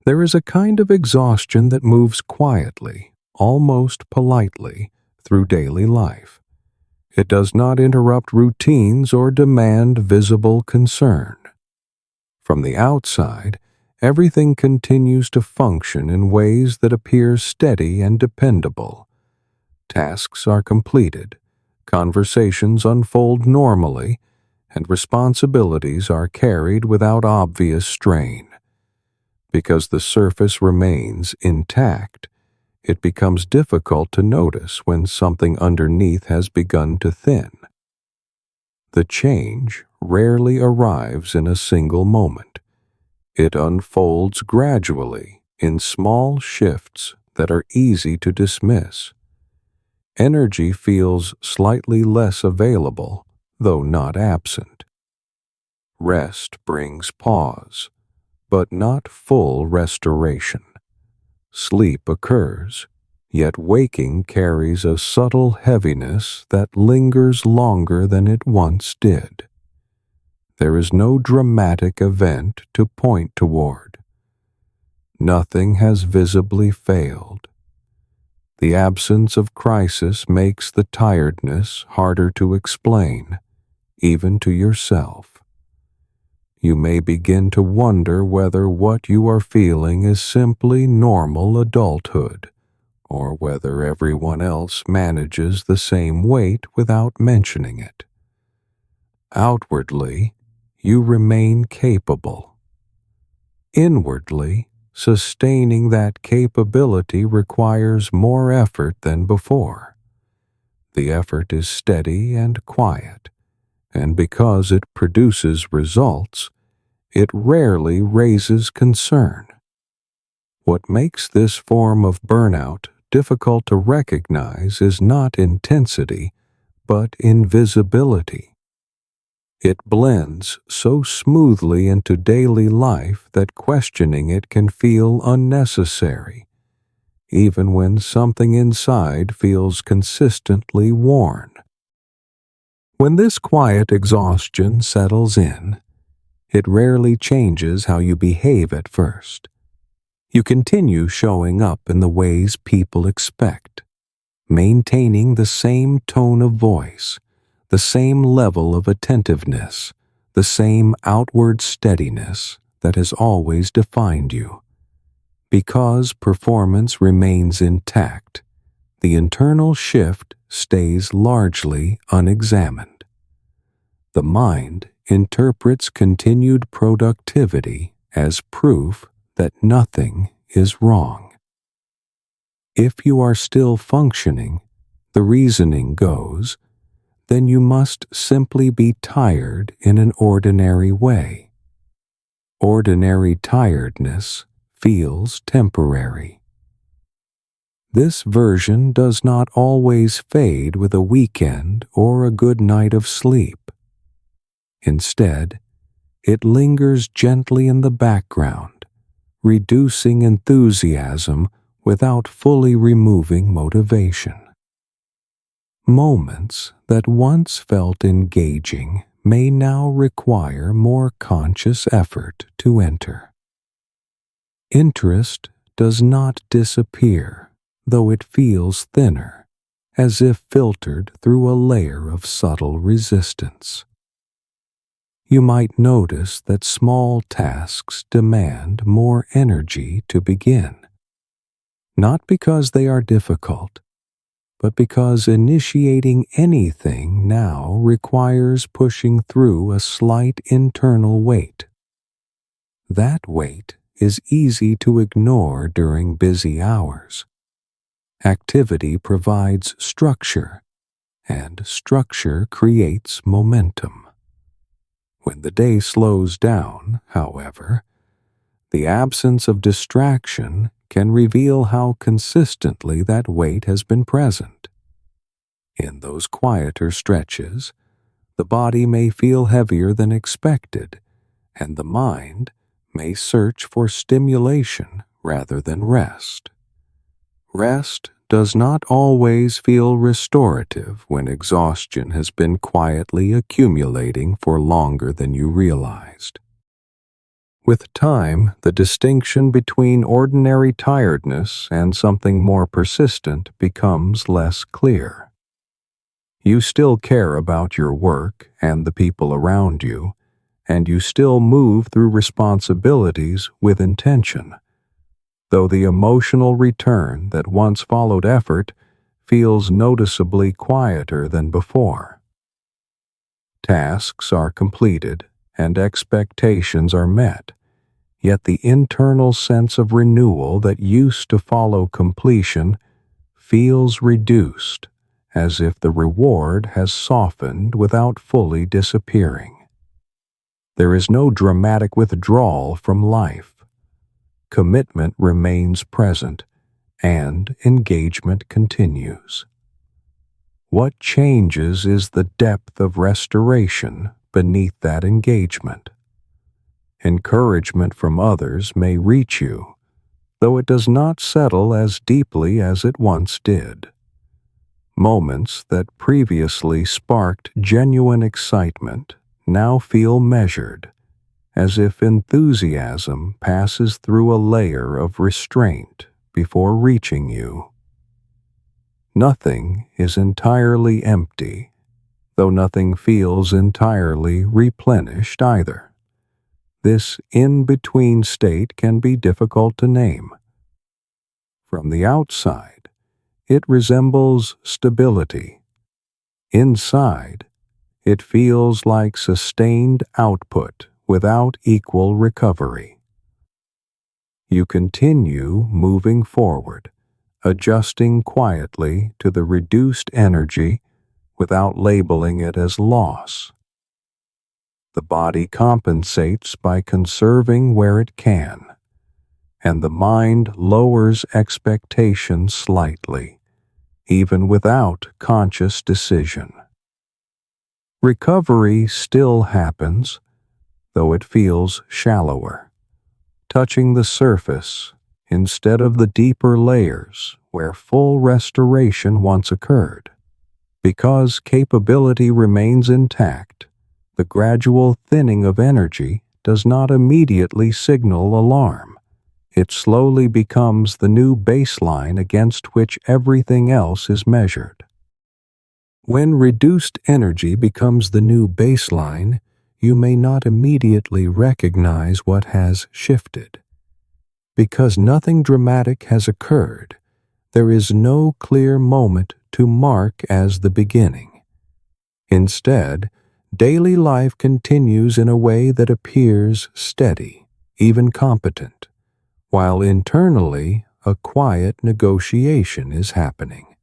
There is a kind of exhaustion that moves quietly, almost politely, through daily life. It does not interrupt routines or demand visible concern. From the outside, everything continues to function in ways that appear steady and dependable. Tasks are completed, conversations unfold normally, and responsibilities are carried without obvious strain. Because the surface remains intact, it becomes difficult to notice when something underneath has begun to thin. The change rarely arrives in a single moment. It unfolds gradually in small shifts that are easy to dismiss. Energy feels slightly less available, though not absent. Rest brings pause, but not full restoration. Sleep occurs, yet waking carries a subtle heaviness that lingers longer than it once did. There is no dramatic event to point toward. Nothing has visibly failed. The absence of crisis makes the tiredness harder to explain, even to yourself. You may begin to wonder whether what you are feeling is simply normal adulthood, or whether everyone else manages the same weight without mentioning it. Outwardly, you remain capable. Inwardly, sustaining that capability requires more effort than before. The effort is steady and quiet, and because it produces results, it rarely raises concern. What makes this form of burnout difficult to recognize is not intensity, but invisibility. It blends so smoothly into daily life that questioning it can feel unnecessary, even when something inside feels consistently worn. When this quiet exhaustion settles in, it rarely changes how you behave at first. You continue showing up in the ways people expect, maintaining the same tone of voice, the same level of attentiveness, the same outward steadiness that has always defined you. Because performance remains intact, the internal shift stays largely unexamined. The mind interprets continued productivity as proof that nothing is wrong. If you are still functioning, the reasoning goes, then you must simply be tired in an ordinary way. Ordinary tiredness feels temporary. This version does not always fade with a weekend or a good night of sleep. Instead, it lingers gently in the background, reducing enthusiasm without fully removing motivation. Moments that once felt engaging may now require more conscious effort to enter. Interest does not disappear, though it feels thinner, as if filtered through a layer of subtle resistance. You might notice that small tasks demand more energy to begin, not because they are difficult, but because initiating anything now requires pushing through a slight internal weight. That weight is easy to ignore during busy hours. Activity provides structure, and structure creates momentum. When the day slows down, however, the absence of distraction can reveal how consistently that weight has been present. In those quieter stretches, the body may feel heavier than expected, and the mind may search for stimulation rather than rest. Rest does not always feel restorative when exhaustion has been quietly accumulating for longer than you realized. With time, the distinction between ordinary tiredness and something more persistent becomes less clear. You still care about your work and the people around you, and you still move through responsibilities with intention, though the emotional return that once followed effort feels noticeably quieter than before. Tasks are completed and expectations are met, yet the internal sense of renewal that used to follow completion feels reduced, as if the reward has softened without fully disappearing. There is no dramatic withdrawal from life. Commitment remains present, and engagement continues. What changes is the depth of restoration beneath that engagement. Encouragement from others may reach you, though it does not settle as deeply as it once did. Moments that previously sparked genuine excitement now feel measured, as if enthusiasm passes through a layer of restraint before reaching you. Nothing is entirely empty, though nothing feels entirely replenished either. This in-between state can be difficult to name. From the outside, it resembles stability. Inside, it feels like sustained output without equal recovery. You continue moving forward, adjusting quietly to the reduced energy without labeling it as loss. The body compensates by conserving where it can, and the mind lowers expectations slightly, even without conscious decision. Recovery still happens, though it feels shallower, touching the surface instead of the deeper layers where full restoration once occurred. Because capability remains intact, the gradual thinning of energy does not immediately signal alarm. It slowly becomes the new baseline against which everything else is measured. When reduced energy becomes the new baseline, you may not immediately recognize what has shifted. Because nothing dramatic has occurred, there is no clear moment to mark as the beginning. Instead, daily life continues in a way that appears steady, even competent, while internally a quiet negotiation is happening.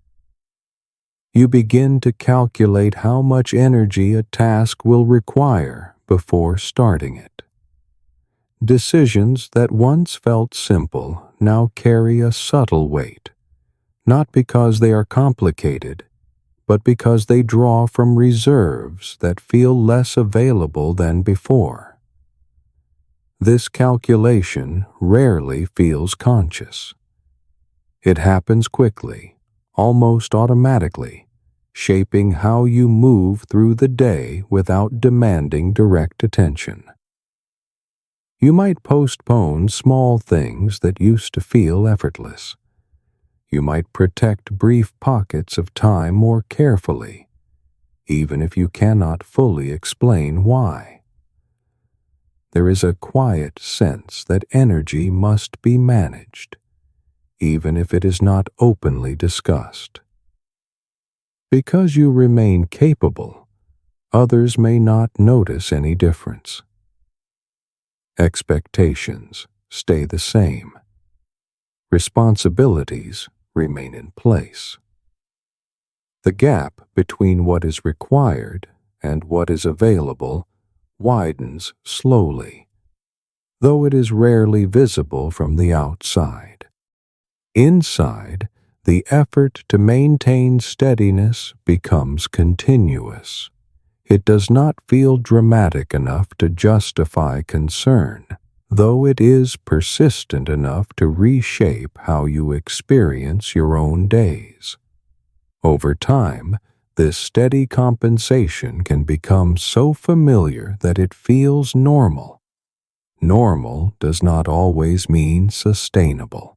You begin to calculate how much energy a task will require before starting it. Decisions that once felt simple now carry a subtle weight, not because they are complicated, but because they draw from reserves that feel less available than before. This calculation rarely feels conscious. It happens quickly, almost automatically, shaping how you move through the day without demanding direct attention. You might postpone small things that used to feel effortless. You might protect brief pockets of time more carefully, even if you cannot fully explain why. There is a quiet sense that energy must be managed, even if it is not openly discussed. Because you remain capable, others may not notice any difference. Expectations stay the same. Responsibilities remain in place. The gap between what is required and what is available widens slowly, though it is rarely visible from the outside. Inside, the effort to maintain steadiness becomes continuous. It does not feel dramatic enough to justify concern, though it is persistent enough to reshape how you experience your own days. Over time, this steady compensation can become so familiar that it feels normal, Normal does not always mean sustainable.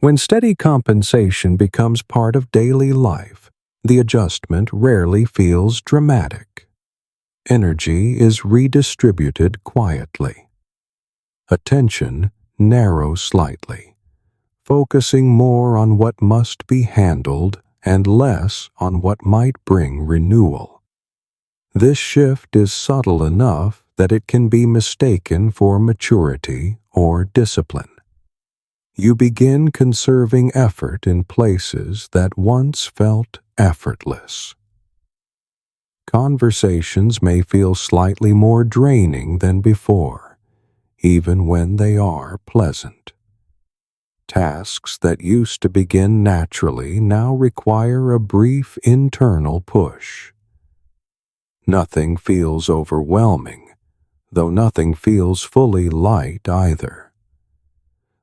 When steady compensation becomes part of daily life, the adjustment rarely feels dramatic. Energy is redistributed quietly. Attention narrows slightly, focusing more on what must be handled and less on what might bring renewal. This shift is subtle enough that it can be mistaken for maturity or discipline. You begin conserving effort in places that once felt effortless. Conversations may feel slightly more draining than before, even when they are pleasant. Tasks that used to begin naturally now require a brief internal push. Nothing feels overwhelming, though nothing feels fully light either.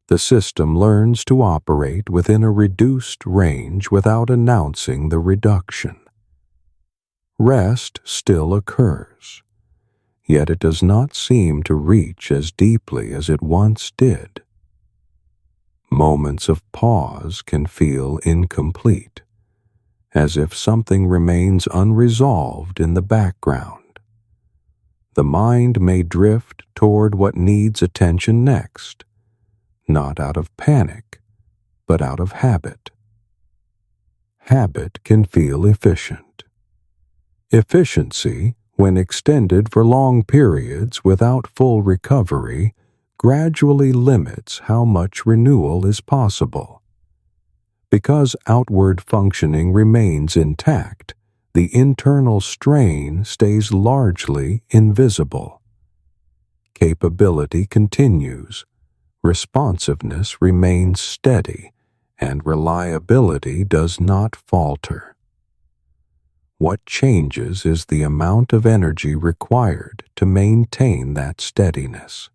The system learns to operate within a reduced range without announcing the reduction. Rest still occurs, yet it does not seem to reach as deeply as it once did. Moments of pause can feel incomplete, as if something remains unresolved in the background. The mind may drift toward what needs attention next, not out of panic, but out of habit. Habit can feel efficient. Efficiency, when extended for long periods without full recovery, gradually limits how much renewal is possible. Because outward functioning remains intact, the internal strain stays largely invisible. Capability continues, responsiveness remains steady, and reliability does not falter. What changes is the amount of energy required to maintain that steadiness.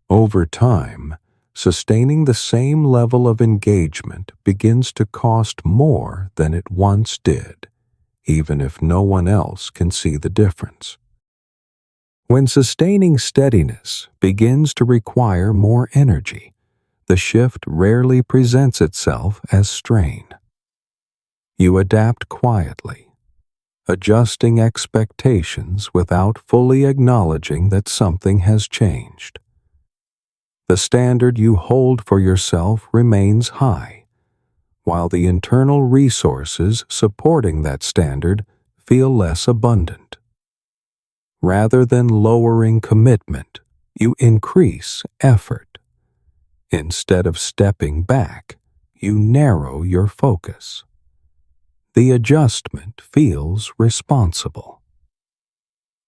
Over time, sustaining the same level of engagement begins to cost more than it once did, even if no one else can see the difference. When sustaining steadiness begins to require more energy, the shift rarely presents itself as strain. You adapt quietly, adjusting expectations without fully acknowledging that something has changed. The standard you hold for yourself remains high, while the internal resources supporting that standard feel less abundant. Rather than lowering commitment, you increase effort. Instead of stepping back, you narrow your focus. The adjustment feels responsible.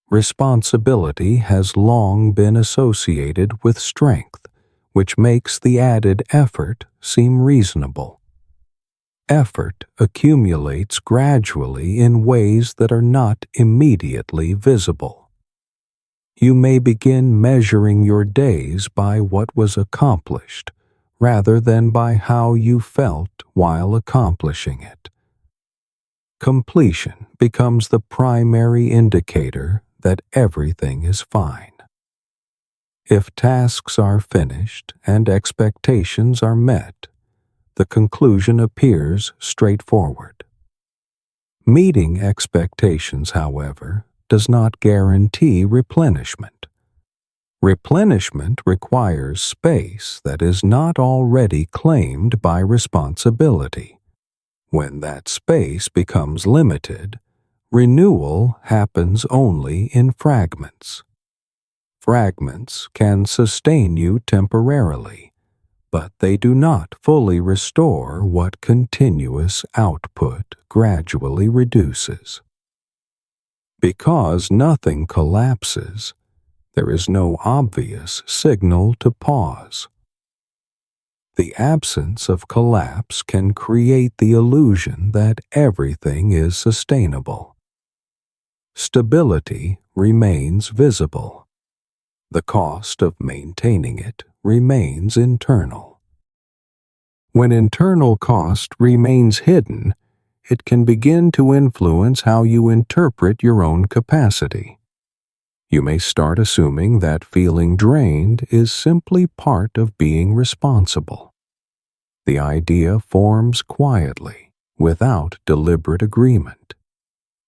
Responsibility has long been associated with strength, which makes the added effort seem reasonable. Effort accumulates gradually in ways that are not immediately visible. You may begin measuring your days by what was accomplished, rather than by how you felt while accomplishing it. Completion becomes the primary indicator that everything is fine. If tasks are finished and expectations are met, the conclusion appears straightforward. Meeting expectations, however, does not guarantee replenishment. Replenishment requires space that is not already claimed by responsibility. When that space becomes limited, renewal happens only in fragments. Fragments can sustain you temporarily, but they do not fully restore what continuous output gradually reduces. Because nothing collapses, there is no obvious signal to pause. The absence of collapse can create the illusion that everything is sustainable. Stability remains visible. The cost of maintaining it remains internal. When internal cost remains hidden, it can begin to influence how you interpret your own capacity. You may start assuming that feeling drained is simply part of being responsible. The idea forms quietly, without deliberate agreement.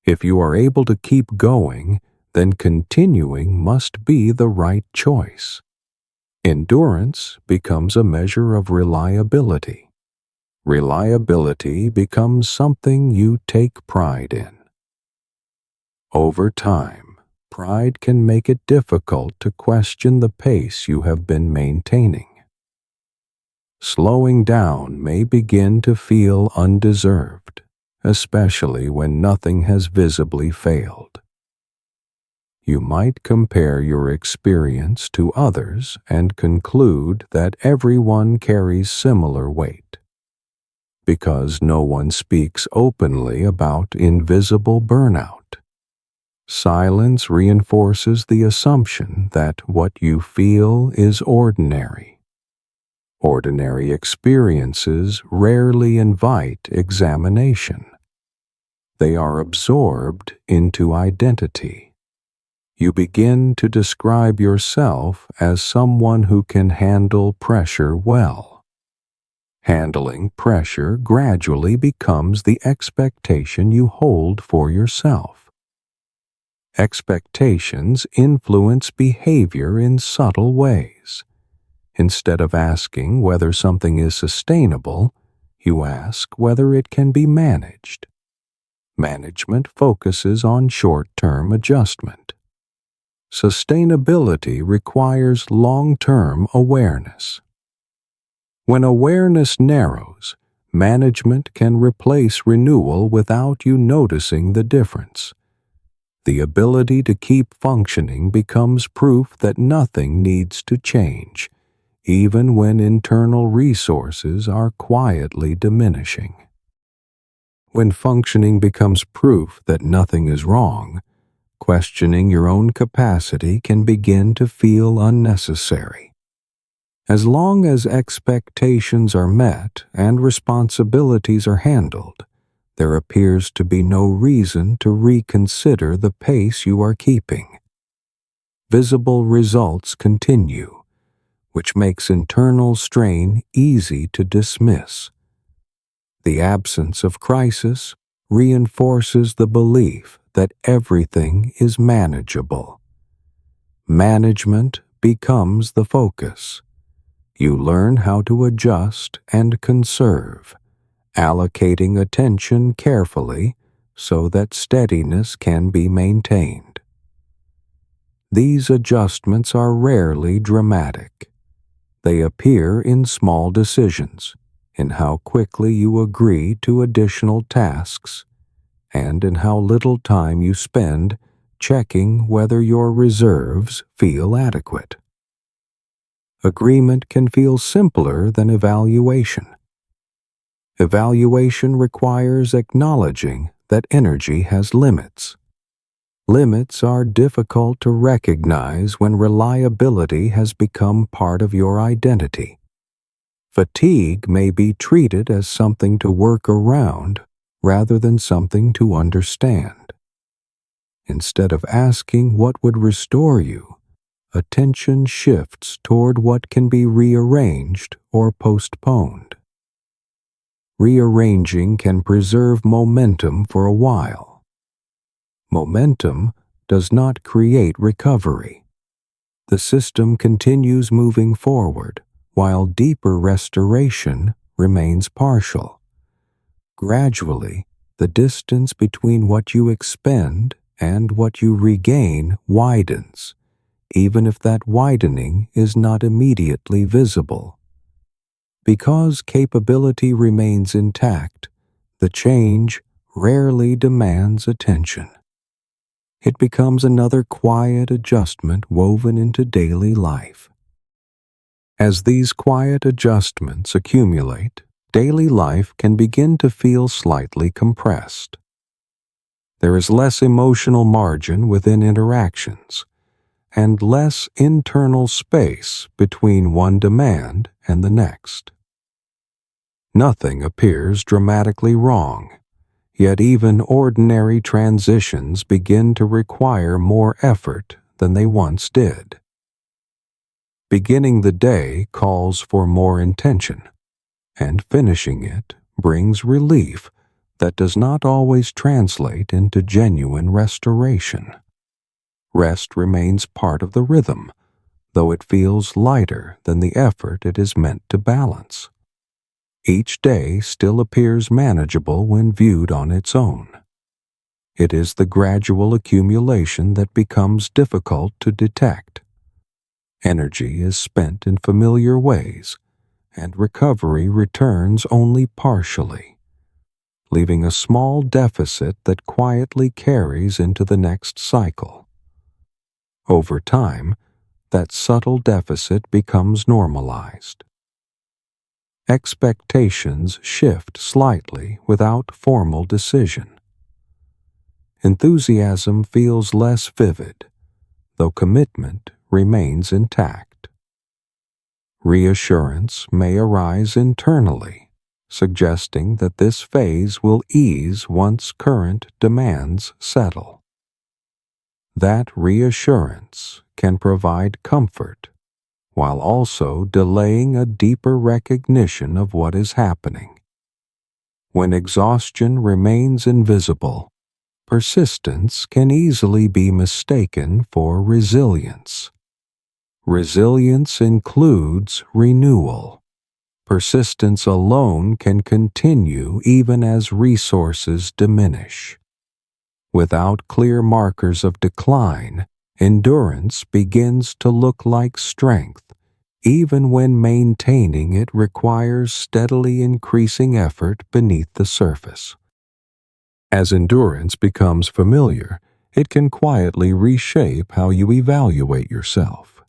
If you are able to keep going, then continuing must be the right choice. Endurance becomes a measure of reliability. Reliability becomes something you take pride in. Over time, pride can make it difficult to question the pace you have been maintaining. Slowing down may begin to feel undeserved, especially when nothing has visibly failed. You might compare your experience to others and conclude that everyone carries similar weight. Because no one speaks openly about invisible burnout, silence reinforces the assumption that what you feel is ordinary. Ordinary experiences rarely invite examination. They are absorbed into identity. You begin to describe yourself as someone who can handle pressure well. Handling pressure gradually becomes the expectation you hold for yourself. Expectations influence behavior in subtle ways. Instead of asking whether something is sustainable, you ask whether it can be managed. Management focuses on short-term adjustment. Sustainability requires long-term awareness. When awareness narrows, management can replace renewal without you noticing the difference. The ability to keep functioning becomes proof that nothing needs to change, even when internal resources are quietly diminishing. When functioning becomes proof that nothing is wrong, questioning your own capacity can begin to feel unnecessary. As long as expectations are met and responsibilities are handled, there appears to be no reason to reconsider the pace you are keeping. Visible results continue, which makes internal strain easy to dismiss. The absence of crisis reinforces the belief that everything is manageable. Management becomes the focus. You learn how to adjust and conserve, allocating attention carefully so that steadiness can be maintained. These adjustments are rarely dramatic. They appear in small decisions, in how quickly you agree to additional tasks, and in how little time you spend checking whether your reserves feel adequate. Agreement can feel simpler than evaluation. Evaluation requires acknowledging that energy has limits. Limits are difficult to recognize when reliability has become part of your identity. Fatigue may be treated as something to work around rather than something to understand. Instead of asking what would restore you, attention shifts toward what can be rearranged or postponed. Rearranging can preserve momentum for a while. Momentum does not create recovery. The system continues moving forward, while deeper restoration remains partial. Gradually, the distance between what you expend and what you regain widens, even if that widening is not immediately visible. Because capability remains intact, the change rarely demands attention. It becomes another quiet adjustment woven into daily life. As these quiet adjustments accumulate, daily life can begin to feel slightly compressed. There is less emotional margin within interactions, and less internal space between one demand and the next. Nothing appears dramatically wrong, yet even ordinary transitions begin to require more effort than they once did. Beginning the day calls for more intention, and finishing it brings relief that does not always translate into genuine restoration. Rest remains part of the rhythm, though it feels lighter than the effort it is meant to balance. Each day still appears manageable when viewed on its own. It is the gradual accumulation that becomes difficult to detect. Energy is spent in familiar ways, and recovery returns only partially, leaving a small deficit that quietly carries into the next cycle. Over time, that subtle deficit becomes normalized. Expectations shift slightly without formal decision. Enthusiasm feels less vivid, though commitment remains intact. Reassurance may arise internally, suggesting that this phase will ease once current demands settle. That reassurance can provide comfort, while also delaying a deeper recognition of what is happening. When exhaustion remains invisible, persistence can easily be mistaken for resilience. Resilience includes renewal. Persistence alone can continue even as resources diminish. Without clear markers of decline, endurance begins to look like strength, even when maintaining it requires steadily increasing effort beneath the surface. As endurance becomes familiar, it can quietly reshape how you evaluate yourself.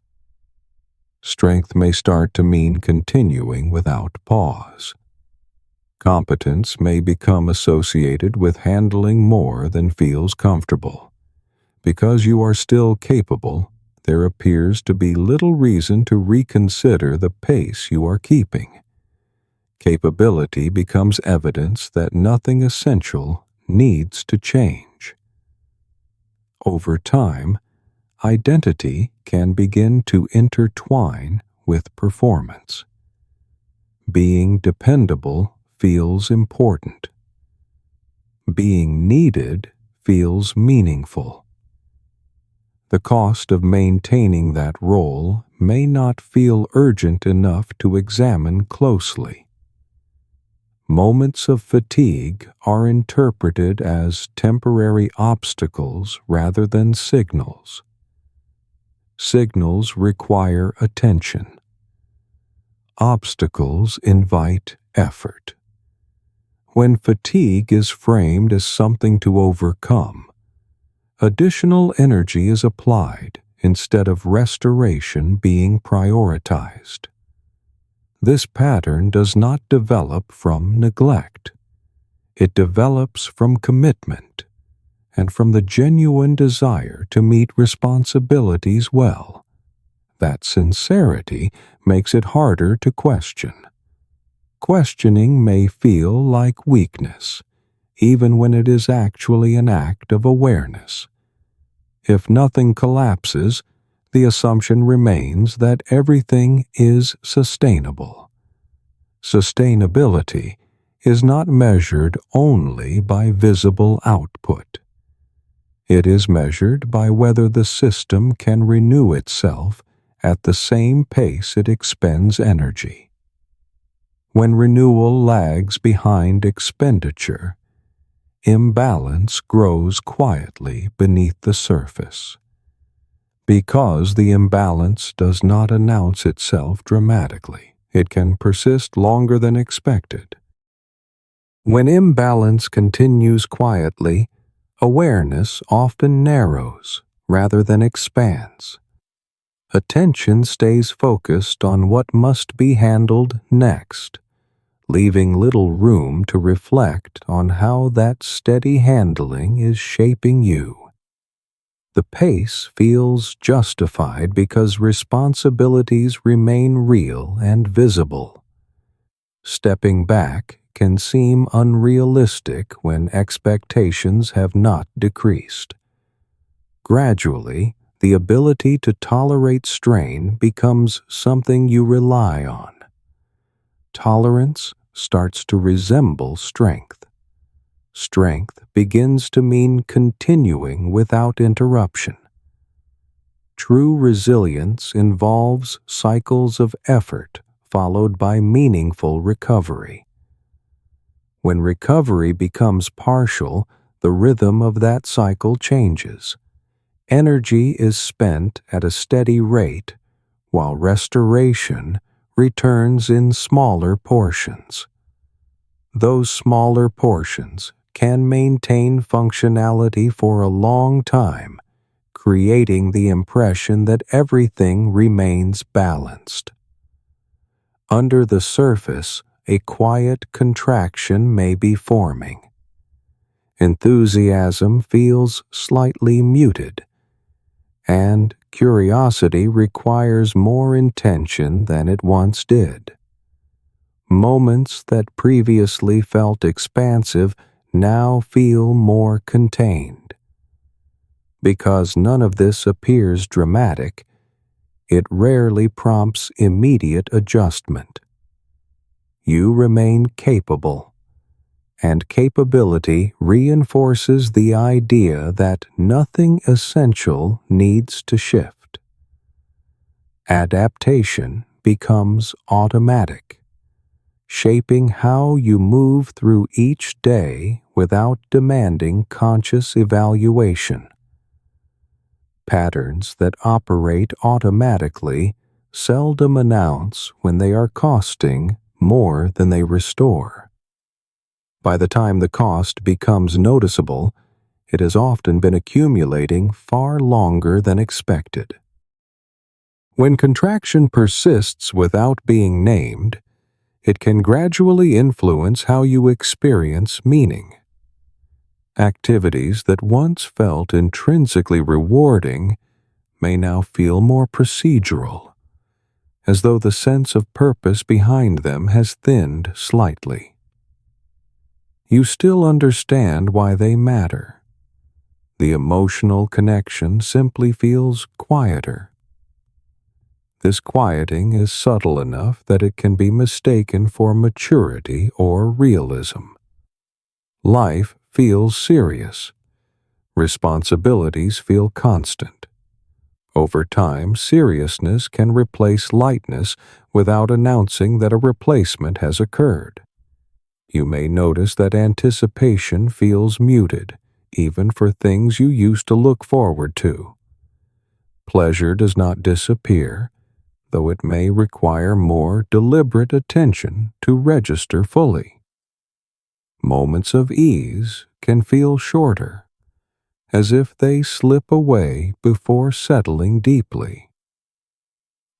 Strength may start to mean continuing without pause. Competence may become associated with handling more than feels comfortable. Because you are still capable, there appears to be little reason to reconsider the pace you are keeping. Capability becomes evidence that nothing essential needs to change. Over time, identity can begin to intertwine with performance. Being dependable feels important. Being needed feels meaningful. The cost of maintaining that role may not feel urgent enough to examine closely. Moments of fatigue are interpreted as temporary obstacles rather than signals. Signals require attention. Obstacles invite effort. When fatigue is framed as something to overcome, additional energy is applied instead of restoration being prioritized. This pattern does not develop from neglect. It develops from commitment and from the genuine desire to meet responsibilities well. That sincerity makes it harder to question. Questioning may feel like weakness, even when it is actually an act of awareness. If nothing collapses, the assumption remains that everything is sustainable. Sustainability is not measured only by visible output. It is measured by whether the system can renew itself at the same pace it expends energy. When renewal lags behind expenditure, imbalance grows quietly beneath the surface. Because the imbalance does not announce itself dramatically, it can persist longer than expected. When imbalance continues quietly, awareness often narrows rather than expands. Attention stays focused on what must be handled next, leaving little room to reflect on how that steady handling is shaping you. The pace feels justified because responsibilities remain real and visible. Stepping back can seem unrealistic when expectations have not decreased. Gradually, the ability to tolerate strain becomes something you rely on. Tolerance starts to resemble strength. Strength begins to mean continuing without interruption. True resilience involves cycles of effort followed by meaningful recovery. When recovery becomes partial, the rhythm of that cycle changes. Energy is spent at a steady rate, while restoration returns in smaller portions. Those smaller portions can maintain functionality for a long time, creating the impression that everything remains balanced. Under the surface, a quiet contraction may be forming. Enthusiasm feels slightly muted, and curiosity requires more intention than it once did. Moments that previously felt expansive now feel more contained. Because none of this appears dramatic, it rarely prompts immediate adjustment. You remain capable, and capability reinforces the idea that nothing essential needs to shift. Adaptation becomes automatic, shaping how you move through each day without demanding conscious evaluation. Patterns that operate automatically seldom announce when they are costing more than they restore. By the time the cost becomes noticeable, it has often been accumulating far longer than expected. When contraction persists without being named, it can gradually influence how you experience meaning. Activities that once felt intrinsically rewarding may now feel more procedural, as though the sense of purpose behind them has thinned slightly. You still understand why they matter. The emotional connection simply feels quieter. This quieting is subtle enough that it can be mistaken for maturity or realism. Life feels serious. Responsibilities feel constant. Over time, seriousness can replace lightness without announcing that a replacement has occurred. You may notice that anticipation feels muted, even for things you used to look forward to. Pleasure does not disappear, though it may require more deliberate attention to register fully. Moments of ease can feel shorter, as if they slip away before settling deeply.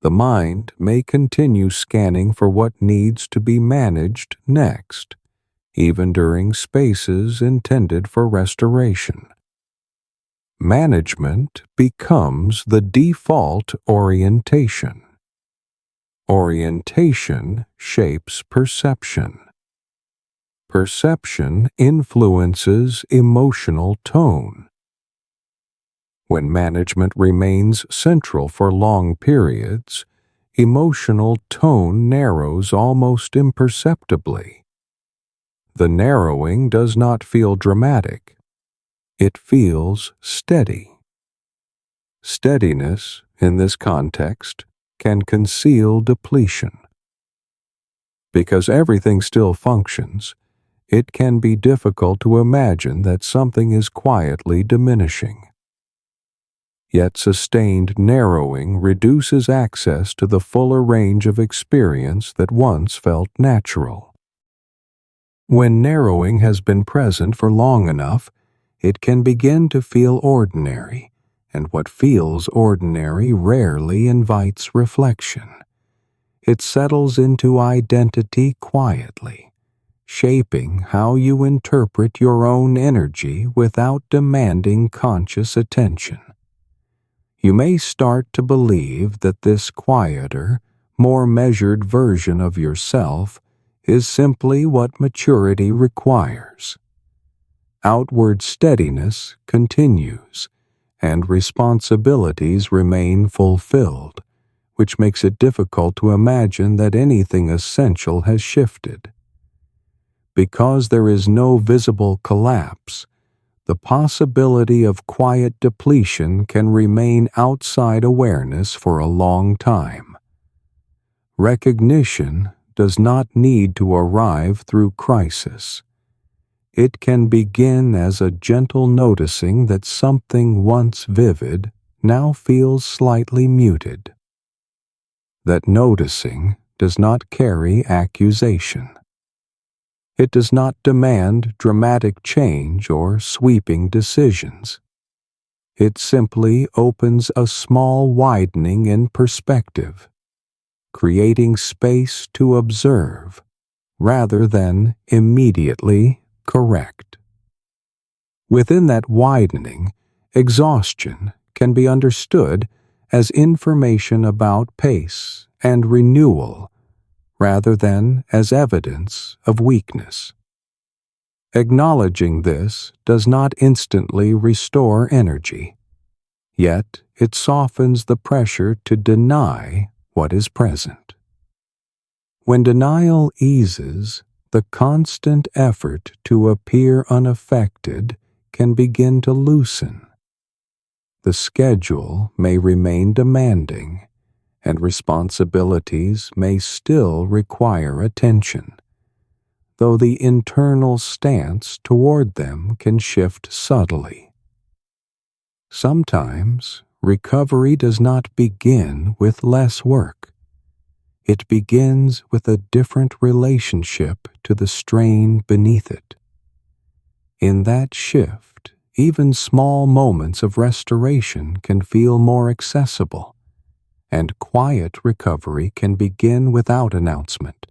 The mind may continue scanning for what needs to be managed next, even during spaces intended for restoration. Management becomes the default orientation. Orientation shapes perception. Perception influences emotional tone. When management remains central for long periods, emotional tone narrows almost imperceptibly. The narrowing does not feel dramatic. It feels steady. Steadiness, in this context, can conceal depletion. Because everything still functions, it can be difficult to imagine that something is quietly diminishing. Yet sustained narrowing reduces access to the fuller range of experience that once felt natural. When narrowing has been present for long enough, it can begin to feel ordinary, and what feels ordinary rarely invites reflection. It settles into identity quietly, shaping how you interpret your own energy without demanding conscious attention. You may start to believe that this quieter, more measured version of yourself is simply what maturity requires. Outward steadiness continues, and responsibilities remain fulfilled, which makes it difficult to imagine that anything essential has shifted. Because there is no visible collapse, the possibility of quiet depletion can remain outside awareness for a long time. Recognition does not need to arrive through crisis. It can begin as a gentle noticing that something once vivid now feels slightly muted. That noticing does not carry accusation. It does not demand dramatic change or sweeping decisions. It simply opens a small widening in perspective, creating space to observe rather than immediately correct. Within that widening, exhaustion can be understood as information about pace and renewal rather than as evidence of weakness. Acknowledging this does not instantly restore energy, yet it softens the pressure to deny what is present. When denial eases, the constant effort to appear unaffected can begin to loosen. The schedule may remain demanding, and responsibilities may still require attention, though the internal stance toward them can shift subtly. Sometimes recovery does not begin with less work. It begins with a different relationship to the strain beneath it. In that shift, even small moments of restoration can feel more accessible, and quiet recovery can begin without announcement.